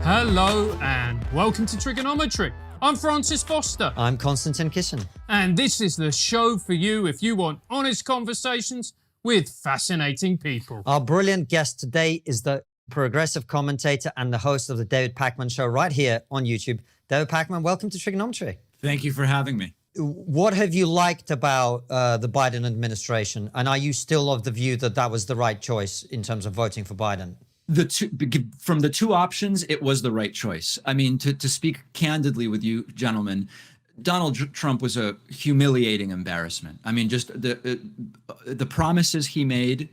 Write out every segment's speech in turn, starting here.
Hello and welcome to Triggernometry. I'm Francis Foster. I'm Konstantin Kisin. And this is the show for you if you want honest conversations with fascinating people. Our brilliant guest today is the progressive commentator and the host of the David Pakman Show right here on YouTube. David Pakman, welcome to Triggernometry. Thank you for having me. What have you liked about the Biden administration? And are you still of the view that that was the right choice in terms of voting for Biden? From the two options, it was the right choice. I mean, to speak candidly with you, gentlemen, Donald Trump was a humiliating embarrassment. I mean, just the promises he made,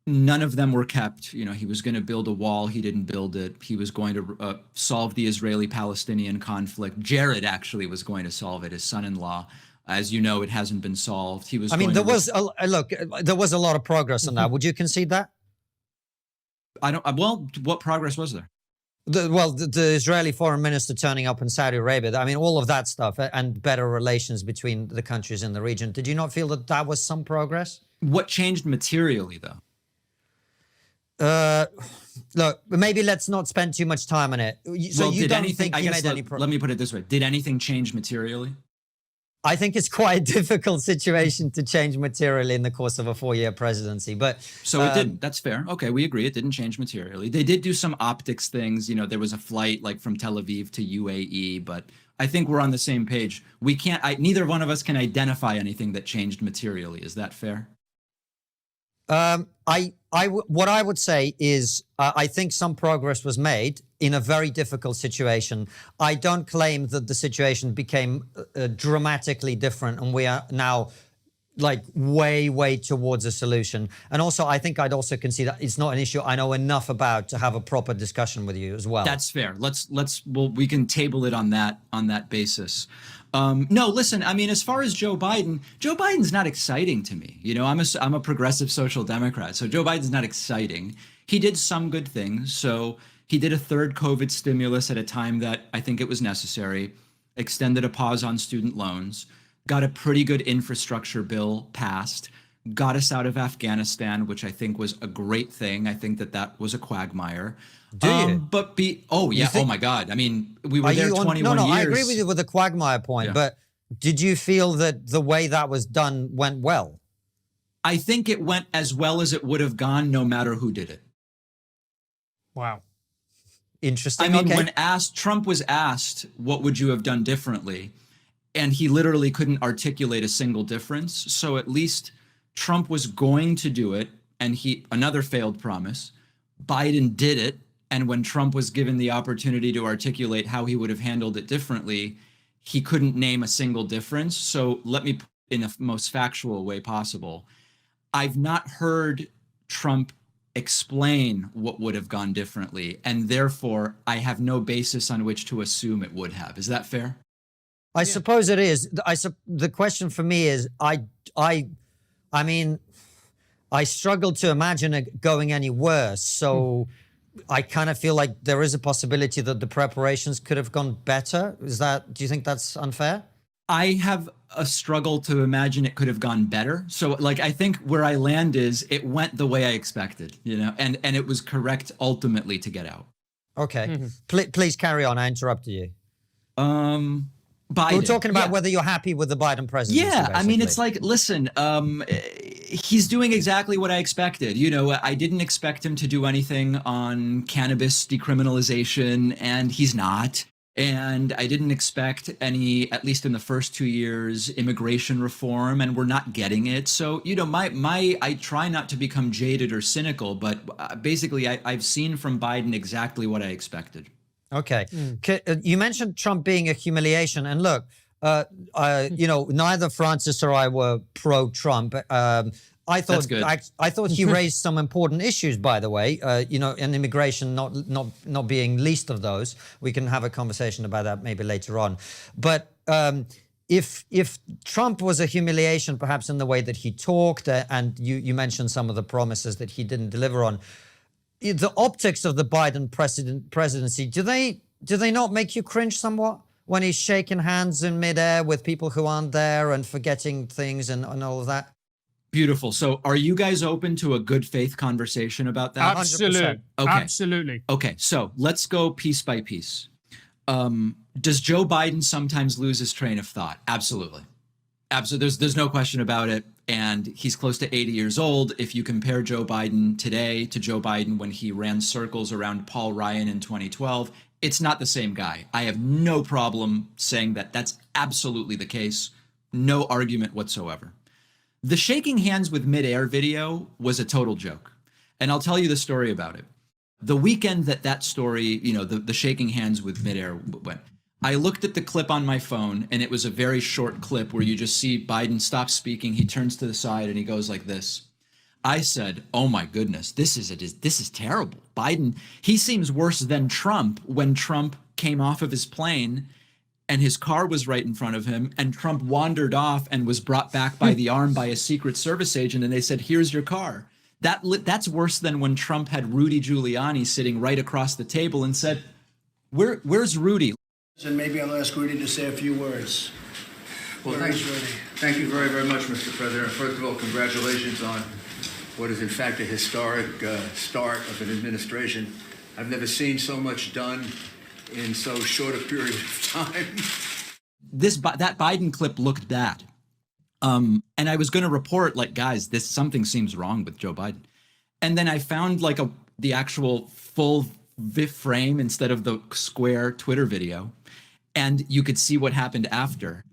none of them were kept. You know, he was going to build a wall. He didn't build it. He was going to solve the Israeli-Palestinian conflict. Jared actually was going to solve it, his son-in-law. As you know, it hasn't been solved. He was. I mean, there was a lot of progress on that. Would you concede that? I don't. Well, what progress was there? The Israeli foreign minister turning up in Saudi Arabia. I mean, all of that stuff and better relations between the countries in the region. Did you not feel that that was some progress? What changed materially, though? Look, maybe let's not spend too much time on it. So you don't think he made any progress? Let me put it this way. Did anything change materially? I think it's quite a difficult situation to change materially in the course of a 4-year presidency. But so it didn't. That's fair. Okay, we agree. It didn't change materially. They did do some optics things. You know, there was a flight like from Tel Aviv to UAE, but I think we're on the same page. We can't. Neither one of us can identify anything that changed materially. Is that fair? What I would say is I think some progress was made in a very difficult situation. I don't claim that the situation became dramatically different and we are now like way towards a solution. And also, I think I'd also concede that it's not an issue I know enough about to have a proper discussion with you as well. That's fair. We can table it on that basis. No, listen, I mean, as far as Joe Biden's not exciting to me. You know, I'm a progressive social democrat, so Joe Biden's not exciting. He did some good things. So he did a third COVID stimulus at a time that I think it was necessary, extended a pause on student loans, got a pretty good infrastructure bill passed, got us out of Afghanistan, which I think was a great thing. I think that was a quagmire. Do you? But oh yeah, oh my God. I mean, we were there 21 years. No, I agree with you with the quagmire point, but did you feel that the way that was done went well? I think it went as well as it would have gone no matter who did it. Wow. Interesting. I mean, when Trump was asked, what would you have done differently? And he literally couldn't articulate a single difference. So at least Trump was going to do it. And another failed promise. Biden did it. And when Trump was given the opportunity to articulate how he would have handled it differently, he couldn't name a single difference. So let me put it in the most factual way possible. I've not heard Trump explain what would have gone differently. And therefore, I have no basis on which to assume it would have. Is that fair? I suppose it is. The question for me is, I mean, I struggle to imagine it going any worse. So I kind of feel like there is a possibility that the preparations could have gone better. Do you think that's unfair? I have a struggle to imagine it could have gone better. So like, I think where I land is it went the way I expected, you know, and it was correct ultimately to get out. Okay. Please carry on. I interrupted you. Biden. We're talking about whether you're happy with the Biden presidency. Yeah, basically. I mean, it's like, listen, he's doing exactly what I expected. You know, I didn't expect him to do anything on cannabis decriminalization, and he's not. And I didn't expect any, at least in the first 2 years, immigration reform, and we're not getting it. So, you know, I try not to become jaded or cynical, but basically I've seen from Biden exactly what I expected. Okay. You mentioned Trump being a humiliation. And look, you know, neither Francis or I were pro-Trump. I thought he raised some important issues, by the way, you know, and immigration not being least of those. We can have a conversation about that maybe later on. But if Trump was a humiliation, perhaps in the way that he talked, and you mentioned some of the promises that he didn't deliver on, the optics of the Biden presidency, do they not make you cringe somewhat when he's shaking hands in midair with people who aren't there and forgetting things and all of that? Beautiful. So are you guys open to a good faith conversation about that? Absolutely. Okay. Absolutely. Okay, so let's go piece by piece. Does Joe Biden sometimes lose his train of thought? Absolutely. Absolutely. There's no question about it. And he's close to 80 years old. If you compare Joe Biden today to Joe Biden when he ran circles around Paul Ryan in 2012, it's not the same guy. I have no problem saying that that's absolutely the case. No argument whatsoever. The shaking hands with midair video was a total joke. And I'll tell you the story about it. The weekend that story, the shaking hands with midair went, I looked at the clip on my phone, and it was a very short clip where you just see Biden stop speaking. He turns to the side and he goes like this. I said, oh my goodness, this is terrible. Biden, he seems worse than Trump when Trump came off of his plane and his car was right in front of him, and Trump wandered off and was brought back by the arm by a Secret Service agent, and they said, here's your car. That's worse than when Trump had Rudy Giuliani sitting right across the table and said, where's Rudy? And maybe I'll ask Rudy to say a few words. Well, thank you very, very much, Mr. President. First of all, congratulations on what is in fact a historic start of an administration. I've never seen so much done in so short a period of time. That Biden clip looked bad. And I was going to report, like, guys, something seems wrong with Joe Biden. And then I found like the actual full frame instead of the square Twitter video. And you could see what happened after.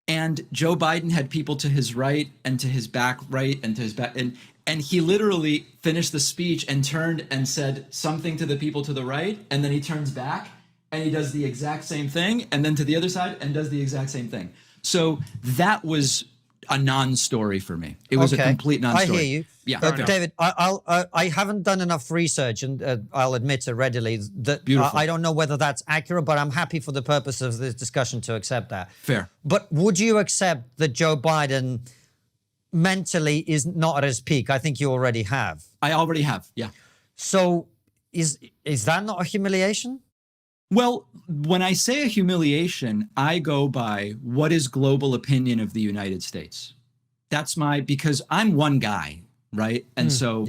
And Joe Biden had people to his right and to his back right and to his back. And he literally finished the speech and turned and said something to the people to the right. And then he turns back and he does the exact same thing. And then to the other side and does the exact same thing. So that was a non-story for me. It was a complete non-story. I hear you. Yeah, David, I haven't done enough research, and I'll admit it readily that I don't know whether that's accurate, but I'm happy for the purpose of this discussion to accept that. Fair. But would you accept that Joe Biden mentally is not at his peak? I think you already have. I already have, yeah. So is that not a humiliation? Well, when I say a humiliation, I go by what is global opinion of the United States. Because I'm one guy, right? And so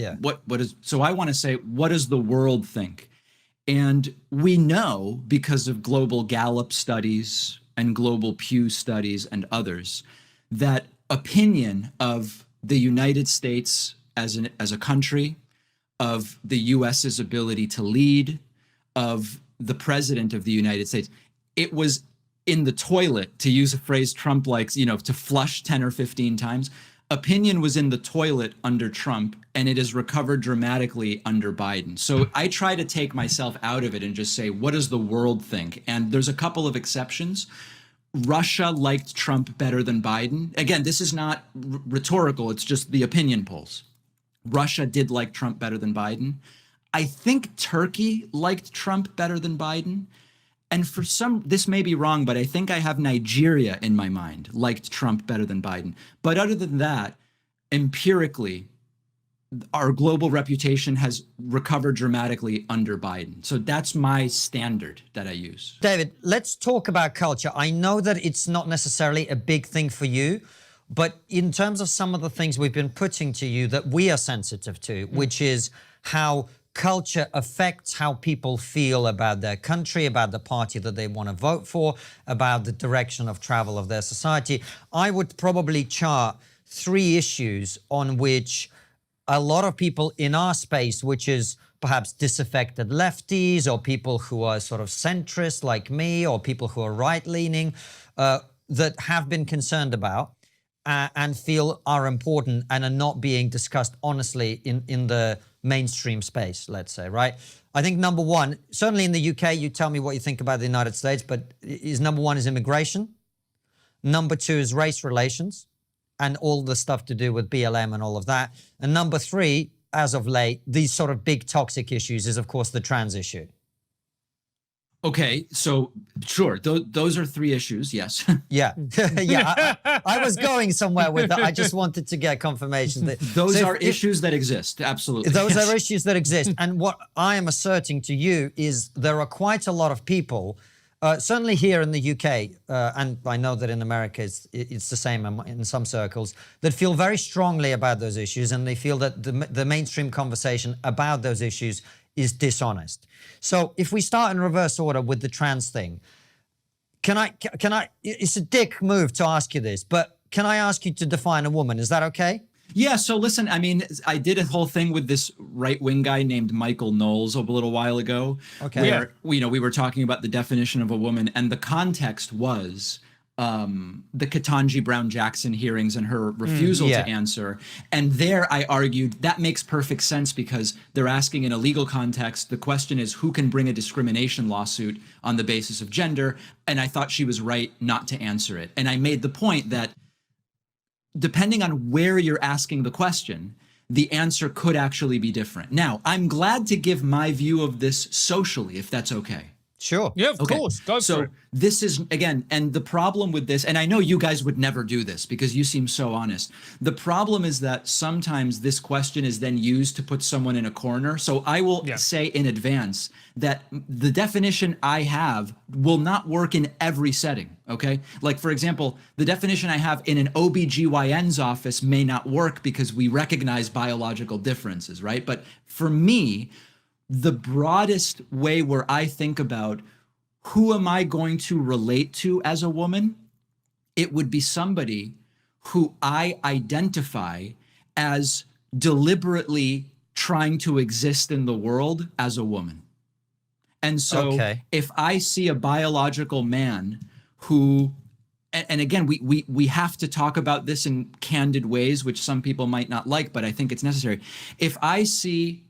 so I want to say, what does the world think? And we know, because of global Gallup studies and global Pew studies and others, that opinion of the United States as a country, of the US's ability to lead, of the president of the United States, it was in the toilet, to use a phrase Trump likes, to flush 10 or 15 times. Opinion was in the toilet under Trump, and it has recovered dramatically under Biden. So I try to take myself out of it and just say, what does the world think? And there's a couple of exceptions. Russia liked Trump better than Biden. Again, this is not rhetorical. It's just the opinion polls. Russia did like Trump better than Biden. I think Turkey liked Trump better than Biden. And this may be wrong, but I think I have Nigeria in my mind, liked Trump better than Biden. But other than that, empirically, our global reputation has recovered dramatically under Biden. So that's my standard that I use. David, let's talk about culture. I know that it's not necessarily a big thing for you, but in terms of some of the things we've been putting to you that we are sensitive to, which is how culture affects how people feel about their country, about the party that they want to vote for, about the direction of travel of their society. I would probably chart 3 issues on which a lot of people in our space, which is perhaps disaffected lefties or people who are sort of centrist like me or people who are right-leaning, that have been concerned about and feel are important and are not being discussed honestly in the mainstream space, let's say, right? I think number 1, certainly in the UK, you tell me what you think about the United States, but number 1 is immigration. Number 2 is race relations and all the stuff to do with BLM and all of that. And number 3, as of late, these sort of big toxic issues is, of course, the trans issue. Okay, so sure, those are 3 issues, yes. Yeah, yeah. I was going somewhere with that. I just wanted to get confirmation that those are issues that exist. Absolutely, those are issues that exist. And what I am asserting to you is there are quite a lot of people Certainly here in the UK, and I know that in America it's the same in some circles, that feel very strongly about those issues, and they feel that the mainstream conversation about those issues is dishonest. So if we start in reverse order with the trans thing, can I, it's a dick move to ask you this, but can I ask you to define a woman? Is that okay? Yeah, so listen, I mean, I did a whole thing with this right-wing guy named Michael Knowles a little while ago. Okay. Where, you know, we were talking about the definition of a woman, and the context was the Ketanji Brown Jackson hearings and her refusal to answer. And there I argued that makes perfect sense because they're asking in a legal context. The question is who can bring a discrimination lawsuit on the basis of gender? And I thought she was right not to answer it. And I made the point that depending on where you're asking the question, the answer could actually be different. Now, I'm glad to give my view of this socially, if that's okay. Sure. Yeah, of course. Go for it. This is, again, and the problem with this, and I know you guys would never do this because you seem so honest. The problem is that sometimes this question is then used to put someone in a corner. So I will say in advance that the definition I have will not work in every setting, okay? Like, for example, the definition I have in an OBGYN's office may not work because we recognize biological differences, right? But for me, the broadest way where I think about who am I going to relate to as a woman, it would be somebody who I identify as deliberately trying to exist in the world as a woman. And so if I see a biological man who, and again, we have to talk about this in candid ways, which some people might not like, but I think it's necessary. If I see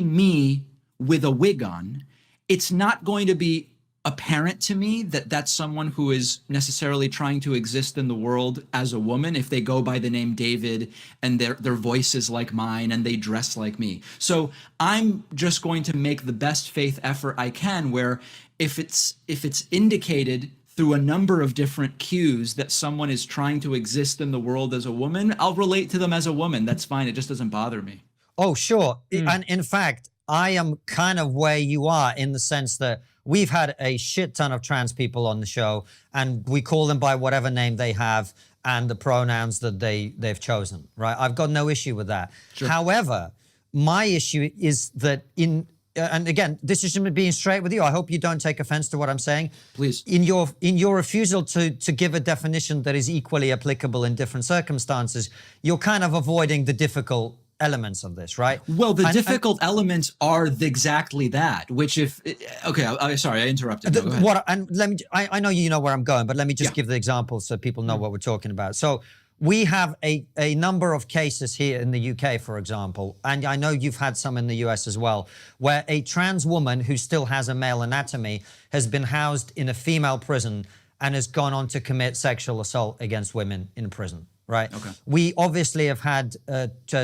me with a wig on, it's not going to be apparent to me that that's someone who is necessarily trying to exist in the world as a woman if they go by the name David and their voice is like mine and they dress like me. So I'm just going to make the best faith effort I can where if it's indicated through a number of different cues that someone is trying to exist in the world as a woman, I'll relate to them as a woman. That's fine. It just doesn't bother me. Oh, sure. And in fact, I am kind of where you are in the sense that we've had a shit ton of trans people on the show and we call them by whatever name they have and the pronouns that they've chosen, right? I've got no issue with that. Sure. However, my issue is that and again, this is me being straight with you. I hope you don't take offense to what I'm saying. Please. In your refusal to give a definition that is equally applicable in different circumstances, you're kind of avoiding the difficult elements of this, right? Well, the difficult elements are exactly that, which sorry, I interrupted. Go ahead. I know you know where I'm going, but let me just give the example so people know what we're talking about. So we have a number of cases here in the UK, for example, and I know you've had some in the US as well, where a trans woman who still has a male anatomy has been housed in a female prison and has gone on to commit sexual assault against women in prison. Right. Okay. We obviously have had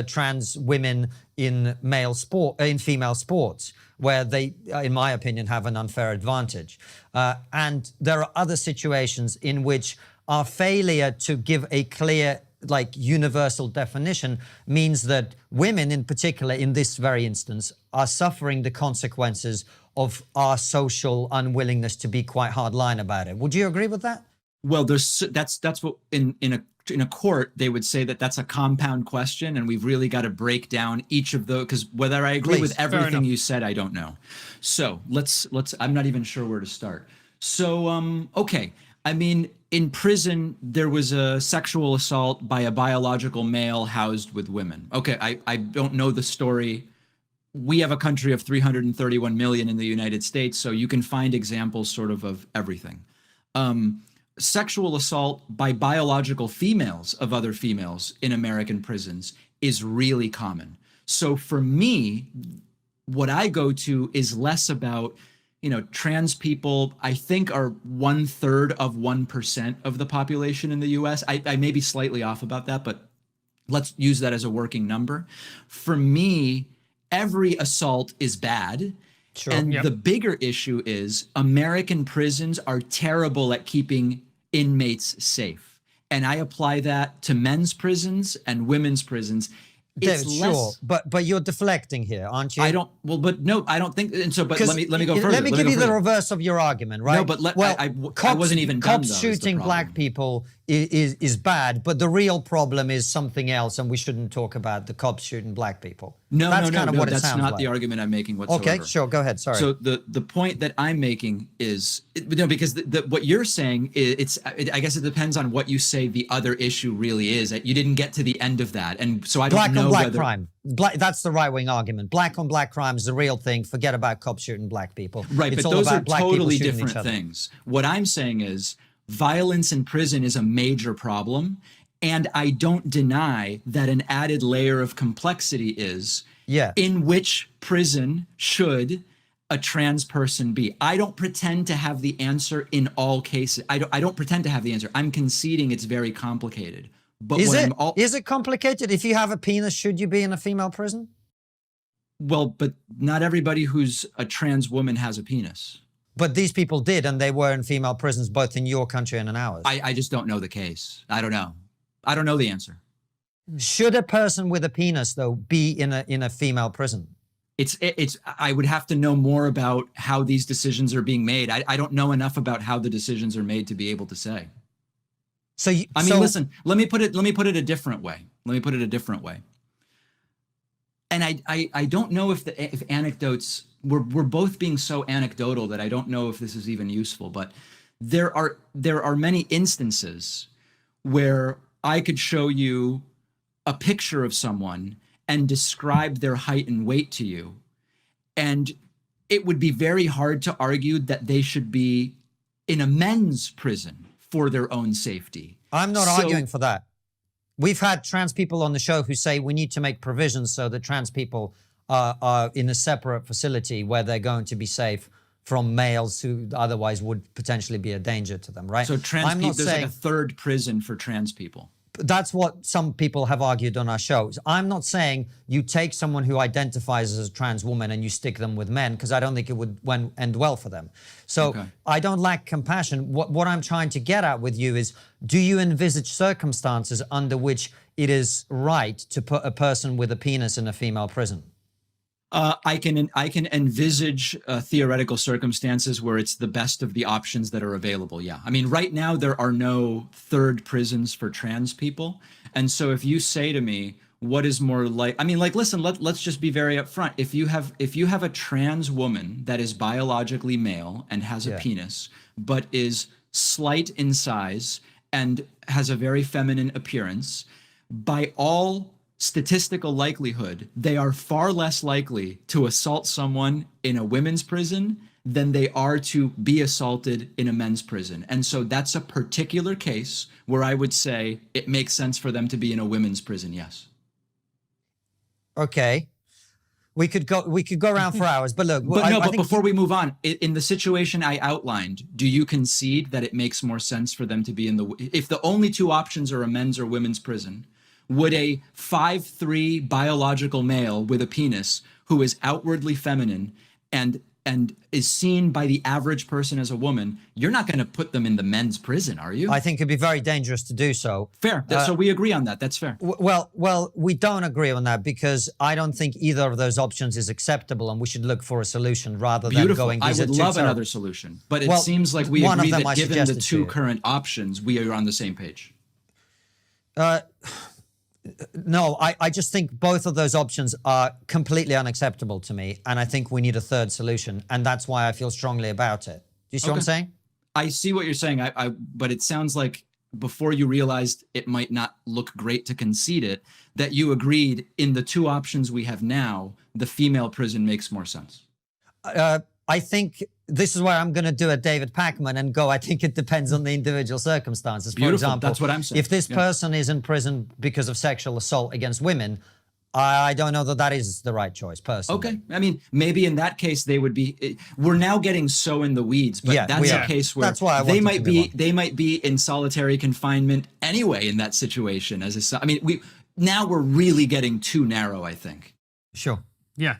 trans women in female sports where they, in my opinion, have an unfair advantage. And there are other situations in which our failure to give a clear, universal definition means that women in particular, in this very instance, are suffering the consequences of our social unwillingness to be quite hardline about it. Would you agree with that? Well, that's what in a court, they would say that that's a compound question, and we've really got to break down each of those, because whether I agree with everything you said, I don't know. So let's, I'm not even sure where to start. So, okay. I mean, in prison, there was a sexual assault by a biological male housed with women. Okay, I don't know the story. We have a country of 331 million in the United States, so you can find examples sort of everything. Sexual assault by biological females of other females in American prisons is really common. So for me, what I go to is less about, trans people, I think are 1/3 of 1% of the population in the US. I may be slightly off about that, but let's use that as a working number. For me, every assault is bad. Sure. And the bigger issue is American prisons are terrible at keeping inmates safe. And I apply that to men's prisons and women's prisons. David, sure, but you're deflecting here, aren't you? I don't. Well, but no, I don't think. And so, but let me go further. Let me give you the reverse of your argument, right? No, but I cops, wasn't even done. Cops shooting black people is bad, but the real problem is something else, and we shouldn't talk about the cops shooting black people. No, that's no, kind of no, what it that's sounds not like. the argument I'm making whatsoever. Okay, sure, go ahead. Sorry. So the point that I'm making is, because what you're saying is, I guess it depends on what you say the other issue really is. You didn't get to the end of that, and so I don't know black whether crime. That's the right-wing argument. Black on black crime is the real thing. Forget about cops shooting black people. Right, it's but all those about are black people totally shooting each different other. things. What I'm saying is violence in prison is a major problem, and I don't deny that an added layer of complexity is in which prison should a trans person be. I don't pretend to have the answer in all cases. I don't pretend to have the answer. I'm conceding it's very complicated. But is it complicated? If you have a penis, should you be in a female prison? Well, but not everybody who's a trans woman has a penis. But these people did, and they were in female prisons both in your country and in ours. I just don't know the case. I don't know. I don't know the answer. Should a person with a penis, though, be in a female prison? I would have to know more about how these decisions are being made. I don't know enough about how the decisions are made to be able to say. So listen, let me put it a different way. And I don't know if anecdotes, we're both being so anecdotal that I don't know if this is even useful, but there are many instances where I could show you a picture of someone and describe their height and weight to you, and it would be very hard to argue that they should be in a men's prison for their own safety. I'm not arguing for that. We've had trans people on the show who say we need to make provisions so that trans people are in a separate facility where they're going to be safe from males who otherwise would potentially be a danger to them, right? So there's like a third prison for trans people. That's what some people have argued on our shows. I'm not saying you take someone who identifies as a trans woman and you stick them with men, because I don't think it would end well for them. So I don't lack compassion. What I'm trying to get at with you is, do you envisage circumstances under which it is right to put a person with a penis in a female prison? I can envisage theoretical circumstances where it's the best of the options that are available. Yeah, I mean, right now there are no third prisons for trans people, and so if you say to me, what is more like? I mean, like, listen, let's just be very upfront. If you have a trans woman that is biologically male and has a penis, but is slight in size and has a very feminine appearance, by all statistical likelihood, they are far less likely to assault someone in a women's prison than they are to be assaulted in a men's prison. And so that's a particular case where I would say it makes sense for them to be in a women's prison, yes. Okay. We could go around for hours, but look. But before we move on, in the situation I outlined, do you concede that it makes more sense for them to be if the only two options are a men's or women's prison, would a 5'3" biological male with a penis who is outwardly feminine and is seen by the average person as a woman, you're not going to put them in the men's prison, are you? I think it'd be very dangerous to do so. Fair. So we agree on that. That's fair. Well, we don't agree on that, because I don't think either of those options is acceptable, and we should look for a solution rather than going. I would love another solution, but it seems like we agree that given the two current options, we are on the same page. No, I just think both of those options are completely unacceptable to me, and I think we need a third solution, and that's why I feel strongly about it. Do you see what I'm saying? I see what you're saying, but it sounds like before you realized it might not look great to concede it, that you agreed in the two options we have now, the female prison makes more sense. I think this is where I'm going to do a David Pakman and go, I think it depends on the individual circumstances. For example, that's what I'm saying. If this person is in prison because of sexual assault against women, I don't know that is the right choice, personally. Okay. I mean, maybe in that case, they would be, we're now getting so in the weeds, but that's a case where they might be in solitary confinement anyway in that situation. Now we're really getting too narrow, I think. Sure. Yeah.